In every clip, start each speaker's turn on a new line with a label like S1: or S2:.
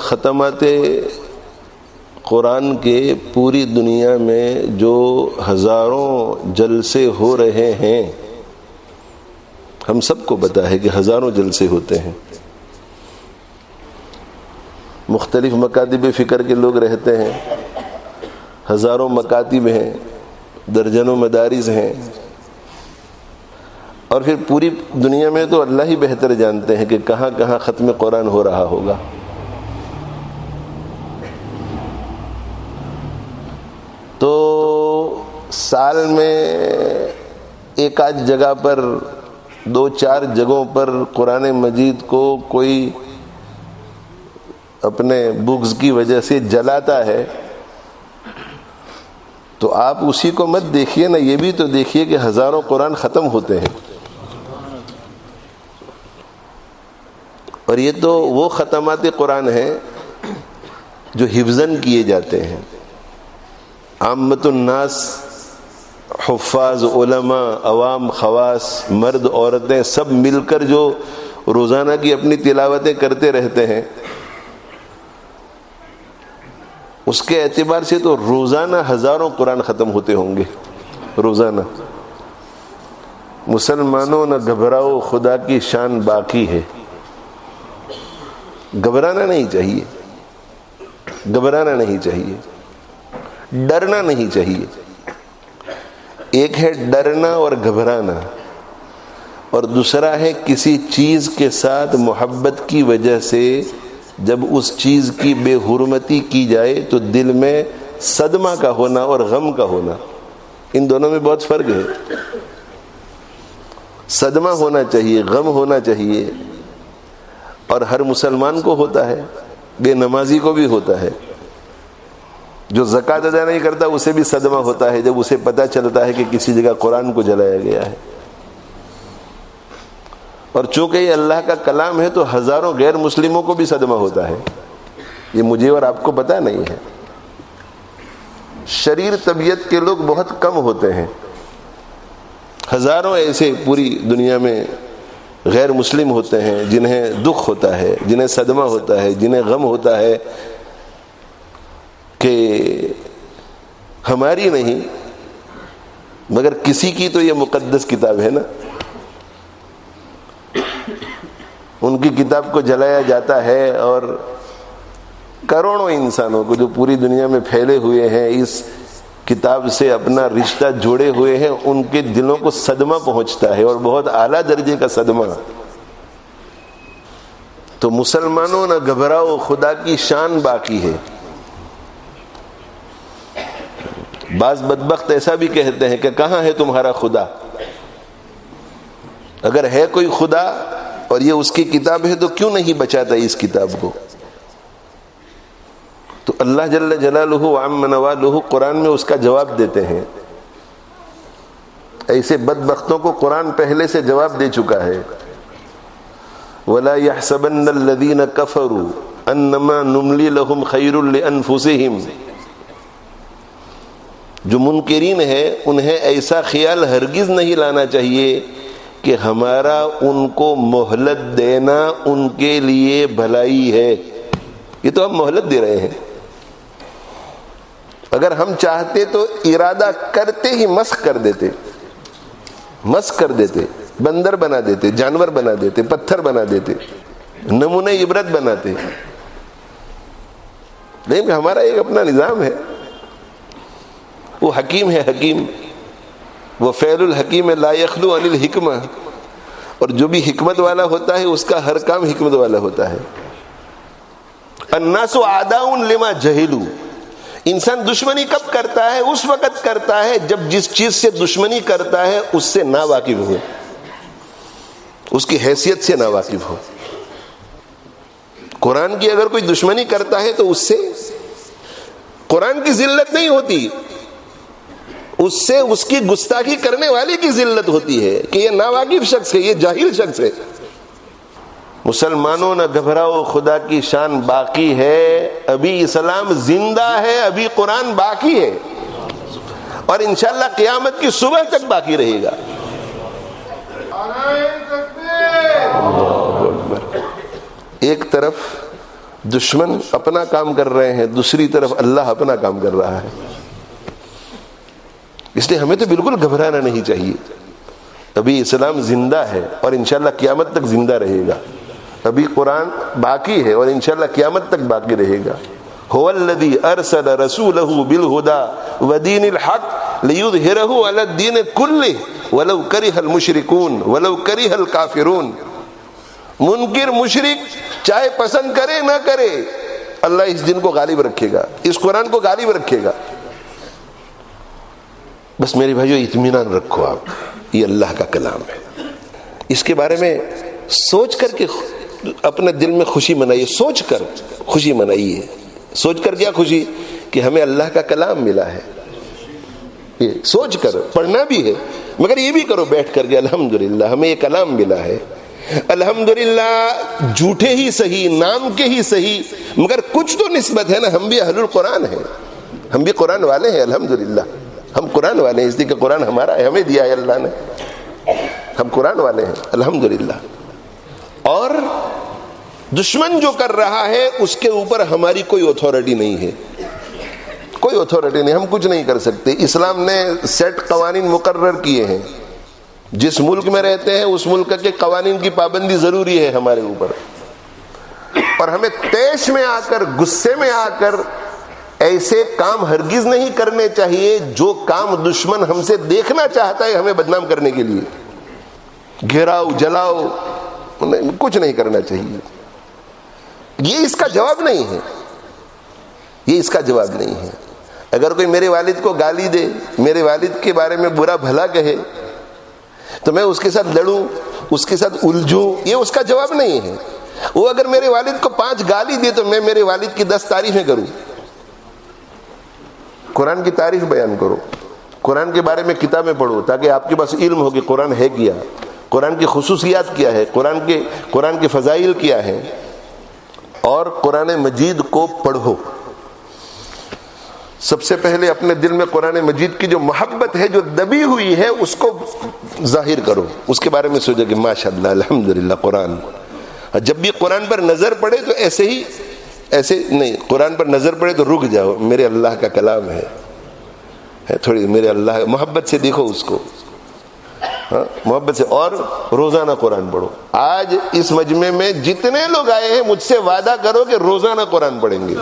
S1: ختمات قرآن کے پوری دنیا میں جو ہزاروں جلسے ہو رہے ہیں، ہم سب کو پتہ ہے کہ ہزاروں جلسے ہوتے ہیں، مختلف مکاتب فکر کے لوگ رہتے ہیں، ہزاروں مکاتب ہیں، درجنوں مدارس ہیں، اور پھر پوری دنیا میں تو اللہ ہی بہتر جانتے ہیں کہ کہاں کہاں ختم قرآن ہو رہا ہوگا۔ تو سال میں ایک آدھ جگہ پر، دو چار جگہوں پر قرآن مجید کو کوئی اپنے بغض کی وجہ سے جلاتا ہے، تو آپ اسی کو مت دیکھیے نا، یہ بھی تو دیکھیے کہ ہزاروں قرآن ختم ہوتے ہیں، اور یہ تو وہ ختمات قرآن ہیں جو حفظاً کیے جاتے ہیں۔ عامت الناس، حفاظ، علماء، عوام، خواص، مرد، عورتیں سب مل کر جو روزانہ کی اپنی تلاوتیں کرتے رہتے ہیں، اس کے اعتبار سے تو روزانہ ہزاروں قرآن ختم ہوتے ہوں گے، روزانہ۔ مسلمانوں نہ گھبراؤ، خدا کی شان باقی ہے۔ گھبرانا نہیں چاہیے، گھبرانا نہیں چاہیے، ڈرنا نہیں چاہیے۔ ایک ہے ڈرنا اور گھبرانا، اور دوسرا ہے کسی چیز کے ساتھ محبت کی وجہ سے جب اس چیز کی بے حرمتی کی جائے تو دل میں صدمہ کا ہونا اور غم کا ہونا، ان دونوں میں بہت فرق ہے۔ صدمہ ہونا چاہیے، غم ہونا چاہیے، اور ہر مسلمان کو ہوتا ہے، بے نمازی کو بھی ہوتا ہے، جو زکوٰۃ ادا نہیں کرتا اسے بھی صدمہ ہوتا ہے جب اسے پتہ چلتا ہے کہ کسی جگہ قرآن کو جلایا گیا ہے۔ اور چونکہ یہ اللہ کا کلام ہے تو ہزاروں غیر مسلموں کو بھی صدمہ ہوتا ہے، یہ مجھے اور آپ کو پتہ نہیں ہے۔ شریر طبیعت کے لوگ بہت کم ہوتے ہیں، ہزاروں ایسے پوری دنیا میں غیر مسلم ہوتے ہیں جنہیں دکھ ہوتا ہے، جنہیں صدمہ ہوتا ہے، جنہیں غم ہوتا ہے کہ ہماری نہیں مگر کسی کی تو یہ مقدس کتاب ہے نا، ان کی کتاب کو جلایا جاتا ہے، اور کروڑوں انسانوں کو جو پوری دنیا میں پھیلے ہوئے ہیں اس کتاب سے اپنا رشتہ جوڑے ہوئے ہیں، ان کے دلوں کو صدمہ پہنچتا ہے، اور بہت اعلیٰ درجے کا صدمہ۔ تو مسلمانوں نہ گھبراؤ، خدا کی شان باقی ہے۔ بعض بدبخت ایسا بھی کہتے ہیں کہ کہاں ہے تمہارا خدا؟ اگر ہے کوئی خدا اور یہ اس کی کتاب ہے تو کیوں نہیں بچاتا اس کتاب کو؟ تو اللہ جل جلالہ وعم نوالہ قرآن میں اس کا جواب دیتے ہیں۔ ایسے بدبختوں کو قرآن پہلے سے جواب دے چکا ہے۔ وَلَا يَحْسَبَنَّ الَّذِينَ كَفَرُوا أَنَّمَا نُمْلِي لَهُمْ خَيْرٌ لِأَنفُسِهِمْ۔ جو منکرین ہیں انہیں ایسا خیال ہرگز نہیں لانا چاہیے کہ ہمارا ان کو مہلت دینا ان کے لیے بھلائی ہے، یہ تو ہم مہلت دے رہے ہیں۔ اگر ہم چاہتے تو ارادہ کرتے ہی مسخ کر دیتے، مسخ کر دیتے، بندر بنا دیتے، جانور بنا دیتے، پتھر بنا دیتے، نمونے عبرت بناتے، لیکن ہمارا ایک اپنا نظام ہے، وہ حکیم ہے، حکیم، وہ فعل الحکیم لا یخلو عن الحکمہ، اور جو بھی حکمت والا ہوتا ہے اس کا ہر کام حکمت والا ہوتا ہے۔ الناس اعداء لما جہلوا، انسان دشمنی کب کرتا ہے؟ اس وقت کرتا ہے جب جس چیز سے دشمنی کرتا ہے اس سے نا واقف ہو، اس کی حیثیت سے نا واقف ہو۔ قرآن کی اگر کوئی دشمنی کرتا ہے تو اس سے قرآن کی ذلت نہیں ہوتی، اس سے اس کی گستاخی کرنے والے کی ذلت ہوتی ہے کہ یہ ناواقف شخص ہے، یہ جاہل شخص ہے۔ مسلمانوں نہ گھبراؤ، خدا کی شان باقی ہے، ابھی اسلام زندہ ہے، ابھی قرآن باقی ہے، اور انشاءاللہ قیامت کی صبح تک باقی رہے گا۔ ایک طرف دشمن اپنا کام کر رہے ہیں, دوسری طرف اللہ اپنا کام کر رہا ہے. اس لیے ہمیں تو بالکل گھبرانا نہیں چاہیے. ابھی اسلام زندہ ہے اور انشاءاللہ قیامت تک زندہ رہے گا. ابھی قرآن باقی ہے اور انشاءاللہ قیامت تک باقی رہے گا. هو الذی ارسل رسولہ بالہدی ودین الحق لیظہرہ علی الدین کلہ ولو کرہ المشرکون ولو کرہ الکافرون. منکر مشرک چاہے پسند کرے نہ کرے, اللہ اس دن کو غالب رکھے گا, اس قرآن کو غالب رکھے گا. بس میرے بھائیو اطمینان رکھو, آپ یہ اللہ کا کلام ہے. اس کے بارے میں سوچ کر کے اپنے دل میں خوشی منائیے, سوچ کر خوشی منائیے. سوچ کر کیا خوشی؟ کہ ہمیں اللہ کا کلام ملا ہے. یہ سوچ کر پڑھنا بھی ہے, مگر یہ بھی کرو بیٹھ کر کے الحمدللہ ہمیں یہ کلام ملا ہے. الحمدللہ جھوٹے ہی صحیح, نام کے ہی صحیح, مگر کچھ تو نسبت ہے نا. ہم بھی اہل القرآن ہیں, ہم بھی قرآن والے ہیں. الحمدللہ ہم قرآن والے ہیں, اس لیے کہ قرآن ہمارا ہے, ہمیں دیا ہے اللہ نے. ہم قرآن والے ہیں الحمدللہ. اور دشمن جو کر رہا ہے اس کے اوپر ہماری کوئی اتھارٹی نہیں ہے, کوئی اتھارٹی نہیں, ہم کچھ نہیں کر سکتے. اسلام نے سیٹ قوانین مقرر کیے ہیں. جس ملک میں رہتے ہیں اس ملک کے قوانین کی پابندی ضروری ہے ہمارے اوپر, اور ہمیں طیش میں آ کر, غصے میں آ کر ایسے کام ہرگز نہیں کرنے چاہیے جو کام دشمن ہم سے دیکھنا چاہتا ہے ہمیں بدنام کرنے کے لیے. گھیراؤ, جلاؤ, کچھ نہیں کرنا چاہیے. یہ اس کا جواب نہیں ہے, یہ اس کا جواب نہیں ہے. اگر کوئی میرے والد کو گالی دے, میرے والد کے بارے میں برا بھلا کہے, تو میں اس کے ساتھ لڑوں, اس کے ساتھ الجھوں, یہ اس کا جواب نہیں ہے. وہ اگر میرے والد کو 5 گالی دے تو میں میرے والد کی 10 تعریفیں کروں. قرآن کی تعریف بیان کرو, قرآن کے بارے میں کتابیں پڑھو تاکہ آپ کے پاس علم ہو کہ قرآن ہے کیا, قرآن کی خصوصیات کیا ہے, قرآن کے فضائل کیا ہے. اور قرآن مجید کو پڑھو. سب سے پہلے اپنے دل میں قرآن مجید کی جو محبت ہے, جو دبی ہوئی ہے, اس کو ظاہر کرو. اس کے بارے میں سوچو کہ ماشاءاللہ الحمدللہ قرآن. جب بھی قرآن پر نظر پڑے تو ایسے ہی, ایسے نہیں, قرآن پر نظر پڑے تو رک جاؤ, میرے اللہ کا کلام ہے, تھوڑی میرے اللہ, محبت سے دیکھو اس کو, محبت سے. اور روزانہ قرآن پڑھو. آج اس مجمع میں جتنے لوگ آئے ہیں مجھ سے وعدہ کرو کہ روزانہ قرآن پڑھیں گے,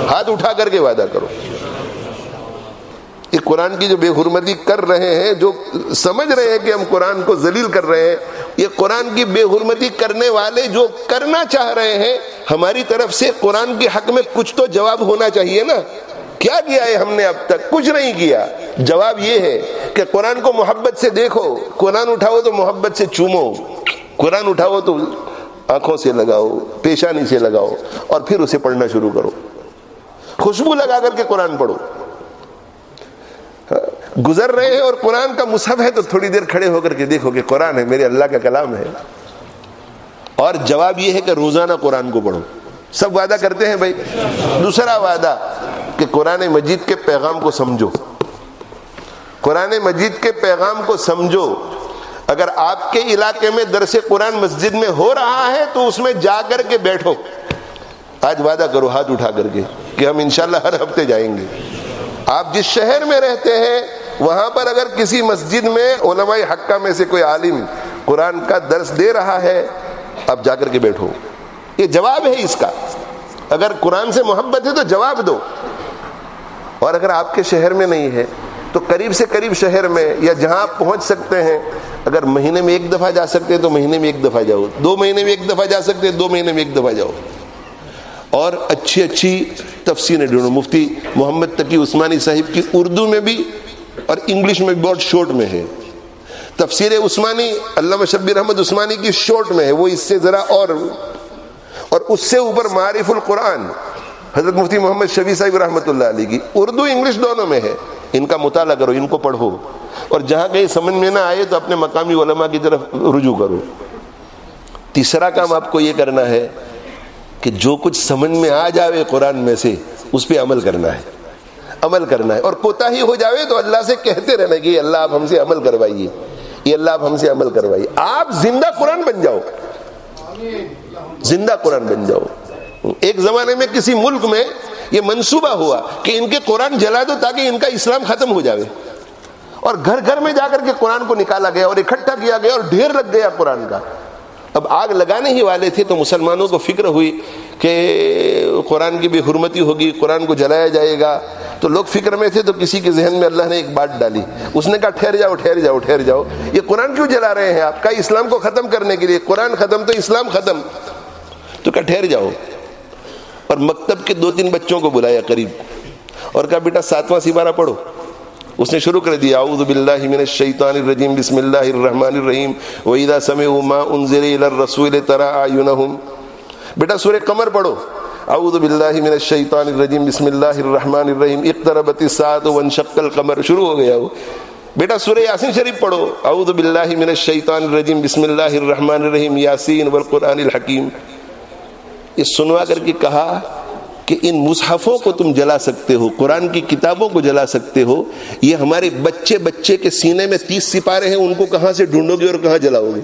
S1: ہاتھ اٹھا کر کے وعدہ کرو. یہ قرآن کی جو بے حرمتی کر رہے ہیں, جو سمجھ رہے ہیں کہ ہم قرآن کو ذلیل کر رہے ہیں, یہ قرآن کی بے حرمتی کرنے والے جو کرنا چاہ رہے ہیں, ہماری طرف سے قرآن کے حق میں کچھ تو جواب ہونا چاہیے نا. کیا کیا ہے ہم نے اب تک؟ کچھ نہیں کیا. جواب یہ ہے کہ قرآن کو محبت سے دیکھو, قرآن اٹھاؤ تو محبت سے چومو, قرآن اٹھاؤ تو آنکھوں سے لگاؤ, پیشانی سے لگاؤ, اور پھر اسے پڑھنا شروع کرو. خوشبو لگا کر کے قرآن پڑھو. گزر رہے ہیں اور قرآن کا مصحف ہے تو تھوڑی دیر کھڑے ہو کر کے دیکھو کہ قرآن ہے, میرے اللہ کا کلام ہے. اور جواب یہ ہے کہ روزانہ قرآن کو پڑھو. سب وعدہ کرتے ہیں بھائی. دوسرا وعدہ کہ قرآن مجید کے پیغام کو سمجھو, قرآن مجید کے پیغام کو سمجھو. اگر آپ کے علاقے میں درس قرآن مسجد میں ہو رہا ہے تو اس میں جا کر کے بیٹھو. آج وعدہ کرو ہاتھ اٹھا کر کے کہ ہم انشاءاللہ ہر ہفتے جائیں گے. آپ جس شہر میں رہتے ہیں وہاں پر اگر کسی مسجد میں علماء حقہ میں سے کوئی عالم قرآن کا درس دے رہا ہے, آپ جا کر کے بیٹھو. یہ جواب ہے اس کا. اگر قرآن سے محبت ہے تو جواب دو. اور اگر آپ کے شہر میں نہیں ہے تو قریب سے قریب شہر میں, یا جہاں آپ پہنچ سکتے ہیں, اگر مہینے میں 1 دفعہ جا سکتے ہیں تو مہینے میں 1 دفعہ جاؤ, 2 مہینے میں 1 دفعہ جا سکتے ہیں 2 مہینے میں 1 دفعہ جاؤ. اور اچھی اچھی تفسیریں ڈھونڈو. مفتی محمد تقی عثمانی صاحب کی اردو میں بھی اور انگلش میں بھی بہت شارٹ میں ہے. تفسیر عثمانی علامہ شبیر احمد عثمانی کی شارٹ میں ہے, وہ اس سے ذرا اور اس سے اوپر معارف القرآن حضرت مفتی محمد شفیع صاحب رحمۃ اللہ علیہ کی اردو انگلش دونوں میں ہے. ان کا مطالعہ کرو, ان کو پڑھو, اور جہاں کہیں سمجھ میں نہ آئے تو اپنے مقامی علماء کی طرف رجوع کرو. تیسرا کام آپ کو یہ کرنا ہے کہ جو کچھ سمجھ میں آ جاوے قرآن میں سے اس پہ عمل کرنا ہے, عمل کرنا ہے. اور کوتاہی ہو جاوے تو اللہ سے کہتے رہنا کہ اللہ آپ ہم سے عمل کروائیے, یہ اللہ آپ ہم سے عمل کروائیے. آپ زندہ قرآن بن جاؤ, زندہ قرآن بن جاؤ. ایک زمانے میں کسی ملک میں یہ منصوبہ ہوا کہ ان کے قرآن جلا دو تاکہ ان کا اسلام ختم ہو جاوے، اور گھر گھر میں جا کر کے قرآن کو نکالا گیا اور اکٹھا کیا گیا اور ڈھیر لگ گیا قرآن کا۔ اب آگ لگانے ہی والے تھے تو مسلمانوں کو فکر ہوئی کہ قرآن کی بھی حرمتی ہوگی، قرآن کو جلایا جائے گا، تو لوگ فکر میں تھے، تو کسی کے ذہن میں اللہ نے ایک بات ڈالی، اس نے کہا ٹھہر جاؤ ٹھہر جاؤ ٹھہر جاؤ، یہ قرآن کیوں جلا رہے ہیں آپ؟ کا اسلام کو ختم کرنے کے لیے، قرآن ختم تو اسلام ختم، تو کہا ٹھہر جاؤ، اور مکتب کے 2-3 بچوں کو بلایا قریب اور کہا بیٹا 7واں سپارہ پڑھو۔ اس نے شروع کر دیا، اعوذ باللہ من الشیطان الرجیم بسم اللہ الرحمن الرحیم وَإِذَا سَمِعُوا مَا أُنزِلَ إِلَى الرَّسُولِ تَرَىٰ أَعْيُنَهُمْ۔ بیٹا سورہ قمر پڑھو، اعوذ باللہ من الشیطان الرجیم بسم اللہ الرحمن الرحیم اقتربت الساعة وانشق القمر، شروع ہو گیا وہ۔ بیٹا سورہ یاسین شریف پڑھو، اعوذ باللہ من الشیطان الرجیم بسم اللہ الرحمن الرحیم یاسین والقرآن الحکیم۔ یہ سنوا کر کے کہا کہ ان مصحفوں کو تم جلا سکتے ہو، قرآن کی کتابوں کو جلا سکتے ہو، یہ ہمارے بچے بچے کے سینے میں 30 سپارے ہیں، ان کو کہاں سے ڈھونڈو گے اور کہاں جلاؤ گے؟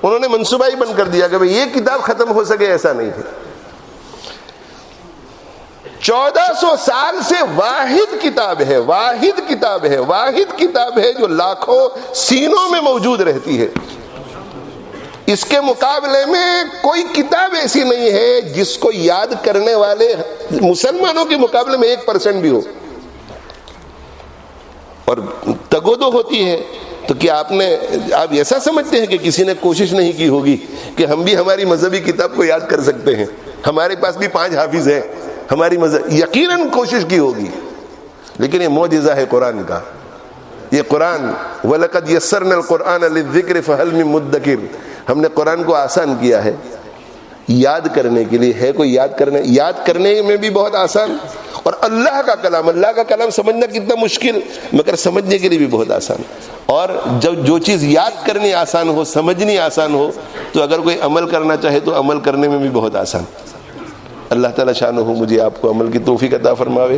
S1: انہوں نے منصوبہ ہی بند کر دیا کہ بھئی یہ کتاب ختم ہو سکے، ایسا نہیں ہے۔ 1400 سال سے واحد کتاب ہے، واحد کتاب ہے، واحد کتاب ہے جو لاکھوں سینوں میں موجود رہتی ہے۔ اس کے مقابلے میں کوئی کتاب ایسی نہیں ہے جس کو یاد کرنے والے مسلمانوں کے مقابلے میں 1% بھی ہو، اور تگودو ہوتی ہے۔ تو کیا آپ ایسا سمجھتے ہیں کہ کسی نے کوشش نہیں کی ہوگی کہ ہم بھی ہماری مذہبی کتاب کو یاد کر سکتے ہیں؟ ہمارے پاس بھی 5 حافظ ہیں، ہماری مذہب یقیناً کوشش کی ہوگی، لیکن یہ معجزہ ہے قرآن کا۔ یہ قرآن وَلَقَدْ يَسَّرْنَا الْقُرْآنَ لِلذِّكْرِ فَهَلْ مِن مُدَّكِرٍ، ہم نے قرآن کو آسان کیا ہے یاد کرنے کے لیے۔ ہے کوئی یاد کرنے میں بھی بہت آسان، اور اللہ کا کلام سمجھنا کتنا مشکل، مگر سمجھنے کے لیے بھی بہت آسان۔ اور جب جو چیز یاد کرنی آسان ہو، سمجھنی آسان ہو، تو اگر کوئی عمل کرنا چاہے تو عمل کرنے میں بھی بہت آسان۔ اللہ تعالی شانہ مجھے آپ کو عمل کی توفیق عطا فرماوے۔